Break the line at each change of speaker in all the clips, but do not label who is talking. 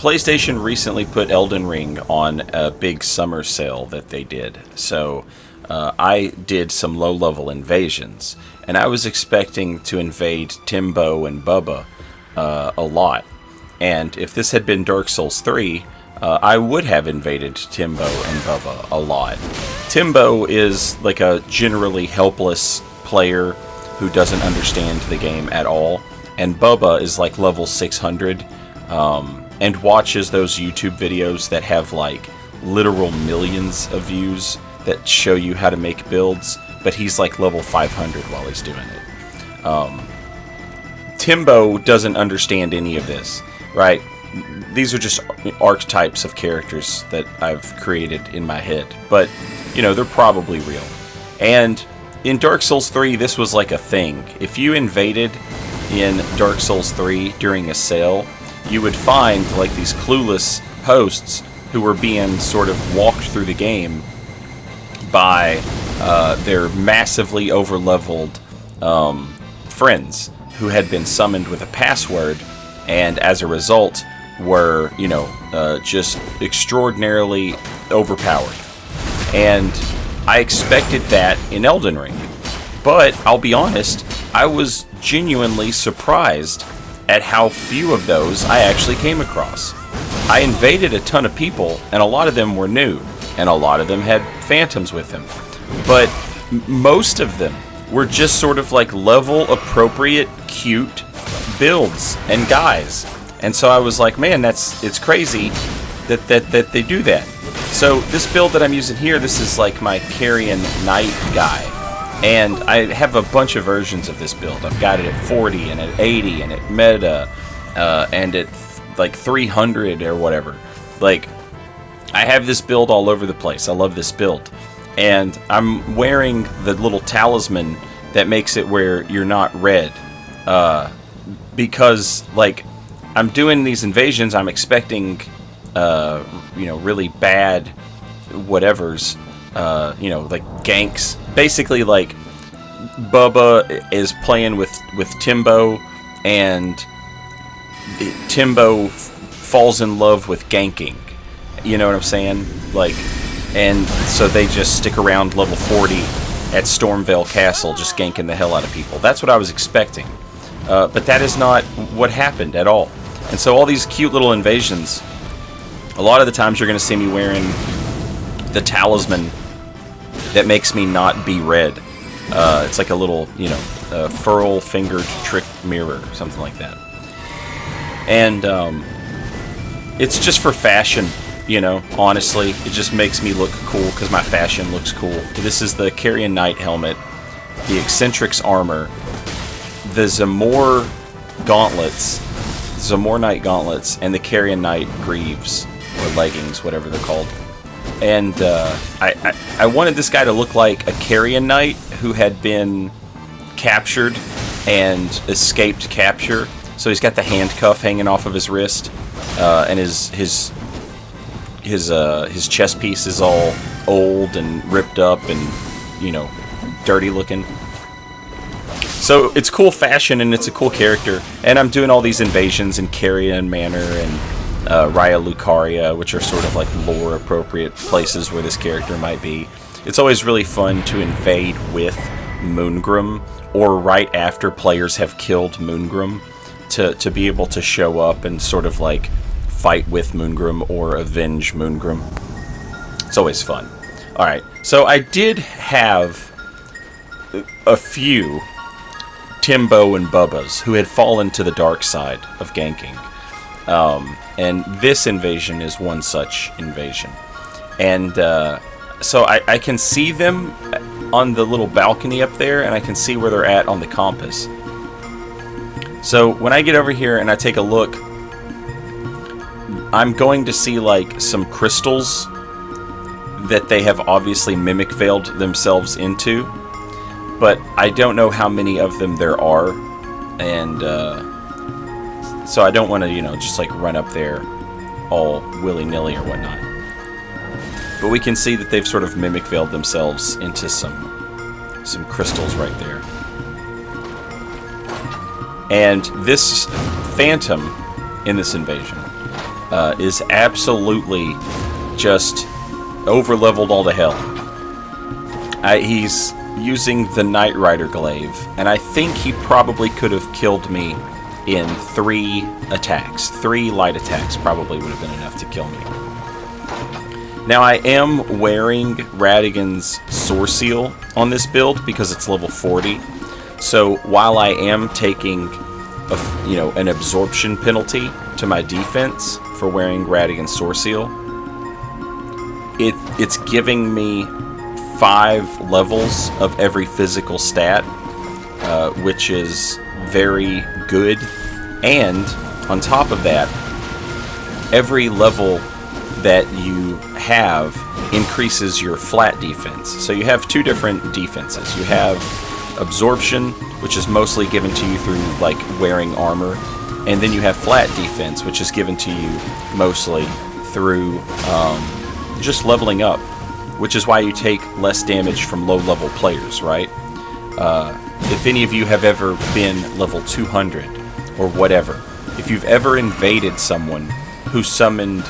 PlayStation recently put Elden Ring on a big summer sale that they did. So I did some low-level invasions, and I was expecting to invade Timbo and Bubba a lot. And if this had been Dark Souls 3, I would have invaded Timbo and Bubba a lot. Timbo is like a generally helpless player who doesn't understand the game at all, and Bubba is like level 600 and watches those YouTube videos that have like literal millions of views that show you how to make builds, but he's like level 500 while he's doing it. Timbo doesn't understand any of this, right? These are just archetypes of characters that I've created in my head, but you know, they're probably real. And in Dark Souls 3, this was like a thing. If you invaded in Dark Souls 3 during a sale, you would find like these clueless hosts who were being sort of walked through the game by their massively overleveled friends who had been summoned with a password, and as a result were, you know, just extraordinarily overpowered. And I expected that in Elden Ring, but I'll be honest, I was genuinely surprised at how few of those I actually came across. I invaded a ton of people, and a lot of them were new, and a lot of them had phantoms with them, but most of them were just sort of like level appropriate cute builds and guys. And so I was like, man, it's crazy that they do that. So this build that I'm using here, this is like my Carrion Knight guy. And I have a bunch of versions of this build. I've got it at 40 and at 80 and at meta and at like 300 or whatever. Like, I have this build all over the place. I love this build. And I'm wearing the little talisman that makes it where you're not red. Because, like, I'm doing these invasions, I'm expecting, you know, really bad whatevers, you know, like ganks. Basically, like, Bubba is playing with Timbo, and Timbo falls in love with ganking. You know what I'm saying? Like, and so they just stick around level 40 at Stormvale Castle, just ganking the hell out of people. That's what I was expecting. But that is not what happened at all. And so all these cute little invasions, a lot of the times you're going to see me wearing the talisman that makes me not be red. It's like a little, you know, furl-fingered trick mirror, something like that. And it's just for fashion, you know, honestly. It just makes me look cool because my fashion looks cool. This is the Carrion Knight helmet, the Eccentrics armor, the Zamor gauntlets, Zamor Knight gauntlets, and the Carrion Knight greaves, or leggings, whatever they're called. And I wanted this guy to look like a Carrion Knight who had been captured and escaped capture. So he's got the handcuff hanging off of his wrist, and his chest piece is all old and ripped up and, you know, dirty looking. So it's cool fashion and it's a cool character. And I'm doing all these invasions in Carrion Manor and Raya Lucaria, which are sort of like lore appropriate places where this character might be. It's always really fun to invade with Moongrim, or right after players have killed Moongrim, to be able to show up and sort of like fight with Moongrim or avenge Moongrim. It's always fun. Alright, so I did have a few Timbo and Bubbas who had fallen to the dark side of ganking. And this invasion is one such invasion. And so I can see them on the little balcony up there, and I can see where they're at on the compass. So when I get over here and I take a look, I'm going to see like some crystals that they have obviously mimic veiled themselves into, but I don't know how many of them there are, and so I don't want to, you know, just like run up there all willy-nilly or whatnot. But we can see that they've sort of mimic veiled themselves into some crystals right there. And this phantom in this invasion is absolutely just over-leveled all to hell. He's using the Knight Rider glaive, and I think he probably could have killed me in 3 attacks. 3 light attacks probably would have been enough to kill me. Now, I am wearing Radigan's Source Seal on this build because it's level 40. So while I am taking an absorption penalty to my defense for wearing Radigan's Source Seal, it's giving me 5 levels of every physical stat, which is very good. And on top of that, every level that you have increases your flat defense. So you have 2 different defenses. You have absorption, which is mostly given to you through like wearing armor, and then you have flat defense, which is given to you mostly through just leveling up, which is why you take less damage from low-level players, right? If any of you have ever been level 200 or whatever, if you've ever invaded someone who summoned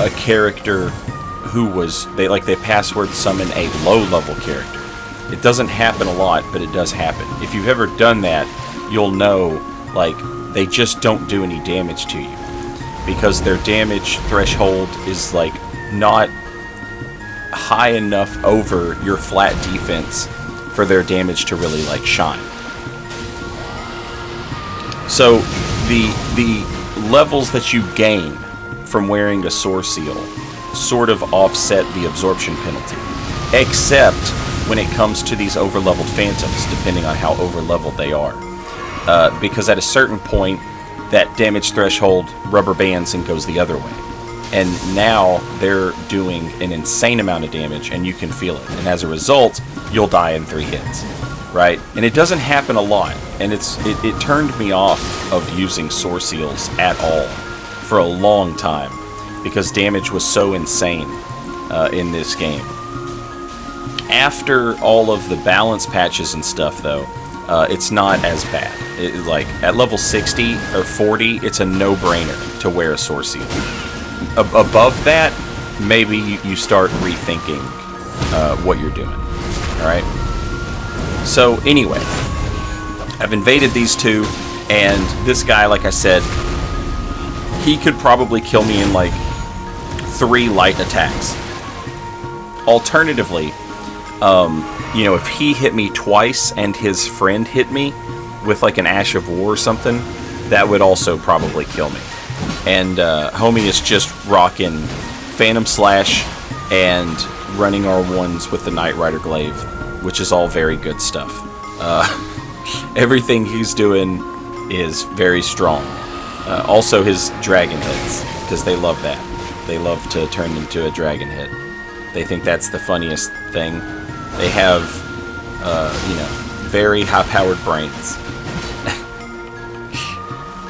a character who was, they password summon a low-level character. It doesn't happen a lot, but it does happen. If you've ever done that, you'll know, like, they just don't do any damage to you. Because their damage threshold is, like, not high enough over your flat defense for their damage to really, like, shine. So, the levels that you gain from wearing a Source Seal sort of offset the absorption penalty. Except when it comes to these over-leveled phantoms, depending on how over-leveled they are. Because at a certain point, that damage threshold rubber bands and goes the other way. And now they're doing an insane amount of damage, and you can feel it. And as a result, you'll die in 3 hits, right? And it doesn't happen a lot, and it turned me off of using Source Seals at all for a long time, because damage was so insane in this game. After all of the balance patches and stuff, though, it's not as bad. Like, at level 60 or 40, it's a no-brainer to wear a Source Seal. Above that, maybe you start rethinking what you're doing. Alright? So, anyway, I've invaded these 2, and this guy, like I said, he could probably kill me in, like, 3 light attacks. Alternatively, if he hit me twice and his friend hit me with like an Ash of War or something, that would also probably kill me. And homie is just rocking Phantom Slash and running R1s with the Knight Rider glaive, which is all very good stuff. Everything he's doing is very strong. Also his dragon hits, because they love that. They love to turn into a dragon hit. They think that's the funniest thing. They have, very high-powered brains.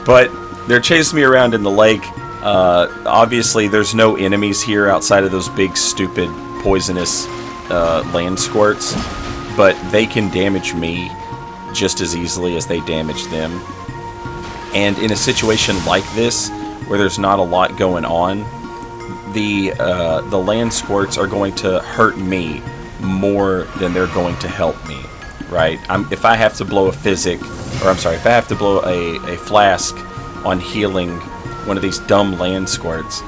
But they're chasing me around in the lake. Obviously, there's no enemies here outside of those big, stupid, poisonous land squirts. But they can damage me just as easily as they damage them. And in a situation like this, where there's not a lot going on, the land squirts are going to hurt me more than they're going to help me, right? If I have to blow if I have to blow a flask on healing one of these dumb land squirts,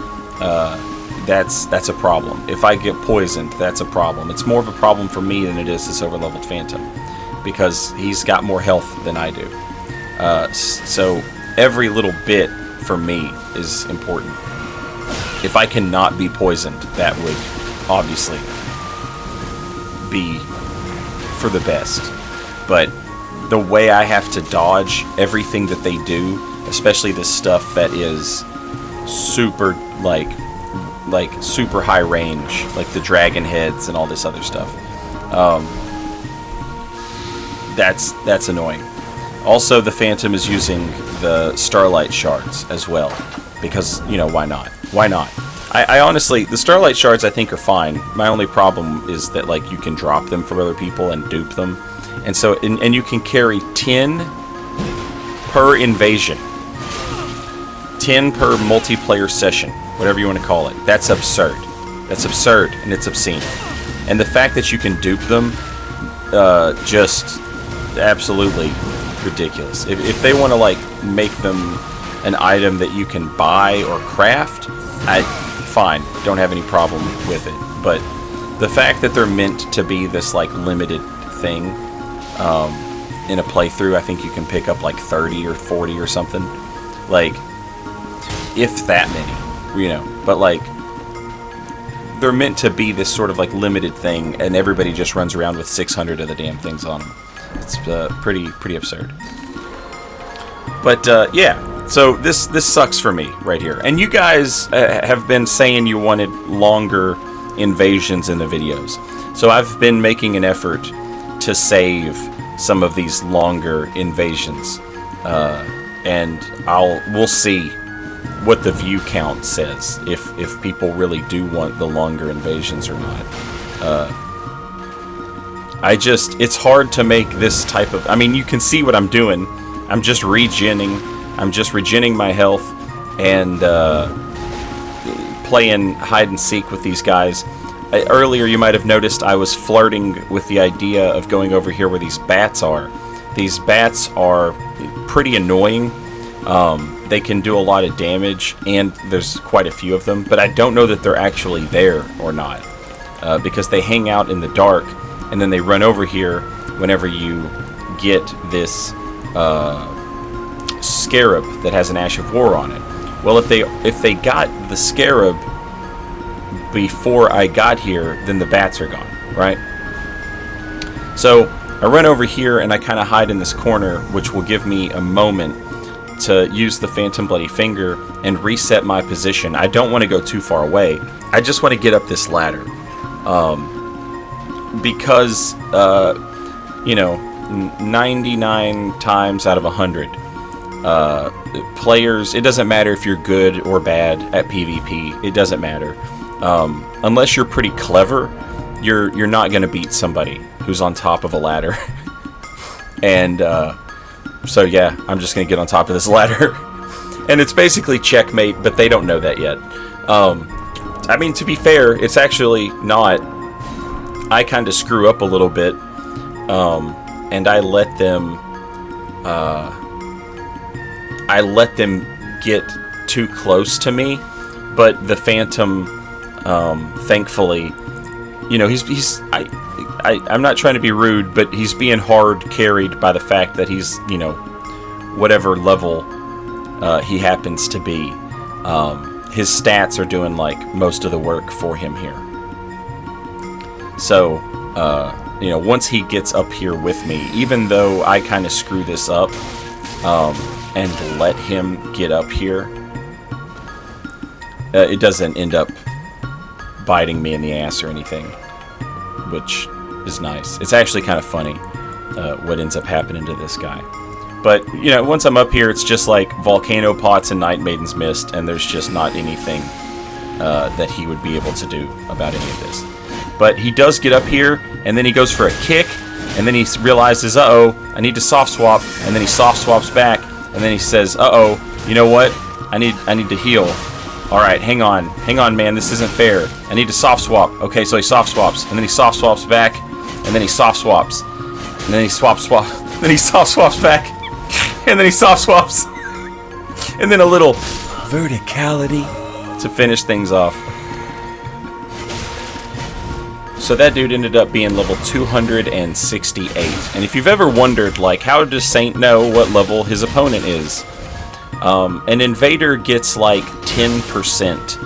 that's a problem. If I get poisoned, that's a problem. It's more of a problem for me than it is this over-leveled Phantom, because he's got more health than I do. So every little bit for me is important. If I cannot be poisoned, that would obviously be for the best. But the way I have to dodge everything that they do, especially this stuff that is super, like super high range, like the dragon heads and all this other stuff, that's annoying. Also, the Phantom is using the Starlight Shards as well, because, why not? Why not? I honestly, the Starlight Shards I think are fine. My only problem is that, like, you can drop them from other people and dupe them. And so, and you can carry 10 per invasion. 10 per multiplayer session, whatever you want to call it. That's absurd. That's absurd, and it's obscene. And the fact that you can dupe them, just absolutely ridiculous. If they want to like make them an item that you can buy or craft, fine, don't have any problem with it. But the fact that they're meant to be this like limited thing, in a playthrough, I think you can pick up like 30 or 40 or something, like if that many, you know. But like they're meant to be this sort of like limited thing, and everybody just runs around with 600 of the damn things on them. It's pretty absurd. But yeah, so this sucks for me right here. And you guys have been saying you wanted longer invasions in the videos, so I've been making an effort to save some of these longer invasions, and we'll see what the view count says, if people really do want the longer invasions or not. It's hard to make this type of, I mean, you can see what I'm doing. I'm just regenning my health and playing hide and seek with these guys. Earlier you might have noticed I was flirting with the idea of going over here where these bats are. These bats are pretty annoying. They can do a lot of damage, and there's quite a few of them, but I don't know that they're actually there or not, because they hang out in the dark, and then they run over here whenever you get this scarab that has an Ash of War on it. Well, if they got the scarab before I got here, then the bats are gone, right? So I run over here and I kind of hide in this corner, which will give me a moment to use the Phantom Bloody Finger and reset my position. I don't want to go too far away. I just want to get up this ladder, because 99 times out of 100, players, it doesn't matter if you're good or bad at PvP, it doesn't matter. Unless you're pretty clever, you're not going to beat somebody who's on top of a ladder. And so yeah, I'm just going to get on top of this ladder. And it's basically checkmate, but they don't know that yet. I mean, to be fair, it's actually not. I kind of screw up a little bit, and I let them get too close to me. But the Phantom, thankfully, you know, I'm not trying to be rude, but he's being hard carried by the fact that he's, you know, whatever level he happens to be. His stats are doing like most of the work for him here. So, you know, once he gets up here with me, even though I kind of screw this up, and let him get up here, it doesn't end up biting me in the ass or anything, which is nice. It's actually kind of funny what ends up happening to this guy. But, you know, once I'm up here, it's just like Volcano Pots and Night Maiden's Mist, and there's just not anything that he would be able to do about any of this. But he does get up here, and then he goes for a kick, and then he realizes, uh-oh, I need to soft swap, and then he soft swaps back, and then he says, uh-oh, you know what? I need to heal. Alright, hang on, man, this isn't fair. I need to soft swap. Okay, so he soft swaps, and then he soft swaps back, and then he soft swaps, and then he then he soft swaps back, and then he soft swaps, and then a little verticality to finish things off. So that dude ended up being level 268. And if you've ever wondered, like, how does Saint know what level his opponent is? An invader gets like 10%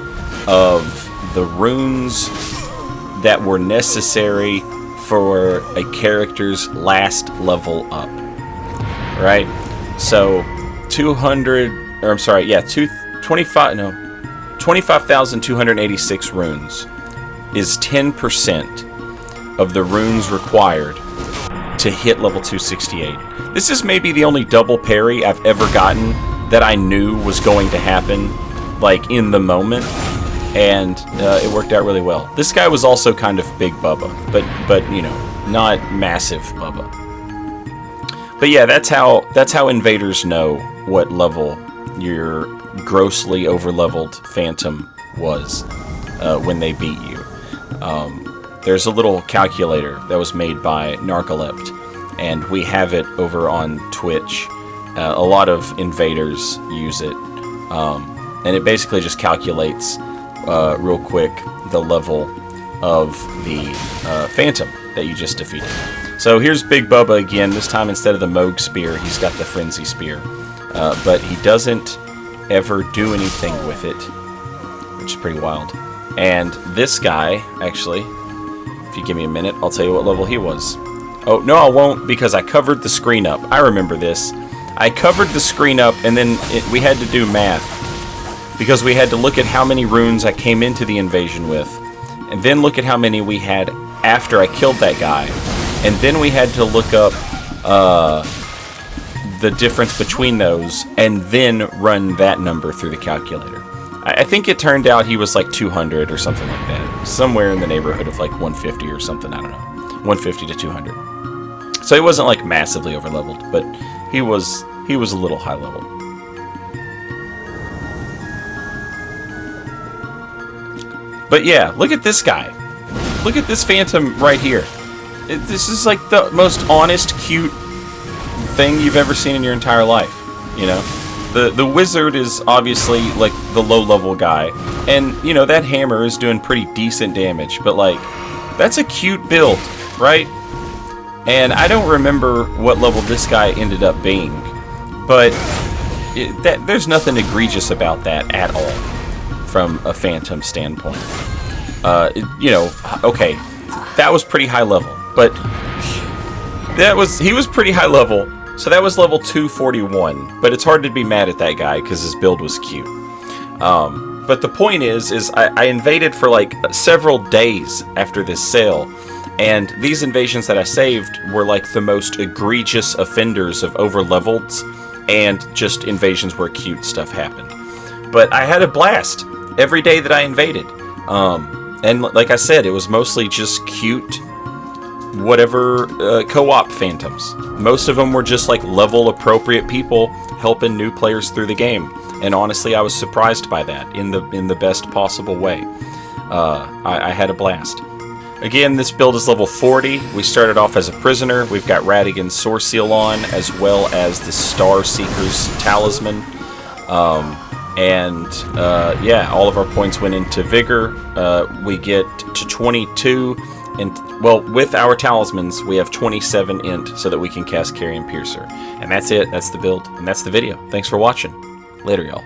of the runes that were necessary for a character's last level up. Right? So 25,286 runes is 10% of the runes required to hit level 268. This is maybe the only double parry I've ever gotten that I knew was going to happen, like, in the moment, and it worked out really well. This guy was also kind of big Bubba, but you know, not massive Bubba. But yeah, that's how invaders know what level your grossly overleveled Phantom was when they beat you. There's a little calculator that was made by Narcolept, and we have it over on Twitch. A lot of invaders use it, and it basically just calculates real quick the level of the Phantom that you just defeated. So here's Big Bubba again. This time instead of the Moog Spear, he's got the Frenzy Spear, but he doesn't ever do anything with it, which is pretty wild. And this guy, actually, if you give me a minute, I'll tell you what level he was. Oh, no, I won't, because I covered the screen up. I remember this. I covered the screen up, and then we had to do math, because we had to look at how many runes I came into the invasion with, and then look at how many we had after I killed that guy, and then we had to look up the difference between those, and then run that number through the calculator. I think it turned out he was like 200 or something like that. Somewhere in the neighborhood of like 150 or something, I don't know. 150 to 200. So he wasn't like massively overleveled, but he was a little high level. But yeah, look at this guy. Look at this Phantom right here. This is like the most honest, cute thing you've ever seen in your entire life, you know? The wizard is obviously like the low-level guy, and you know that hammer is doing pretty decent damage, but like that's a cute build, right? And I don't remember what level this guy ended up being, but there's nothing egregious about that at all from a Phantom standpoint. You know, okay, that was pretty high level, but he was pretty high level. So that was level 241, but it's hard to be mad at that guy because his build was cute. But the point is I invaded for like several days after this sale, and these invasions that I saved were like the most egregious offenders of overleveleds and just invasions where cute stuff happened. But I had a blast every day that I invaded. And like I said, it was mostly just cute whatever co-op Phantoms. Most of them were just like level appropriate people helping new players through the game, and honestly I was surprised by that in the best possible way. I had a blast. Again, this build is level 40. We started off as a prisoner. We've got Radigan's Source Seal on, as well as the Star Seeker's Talisman. Yeah, all of our points went into Vigor. We get to 22. And, well, with our talismans, we have 27 int so that we can cast Carrion Piercer. And that's it. That's the build. And that's the video. Thanks for watching. Later, y'all.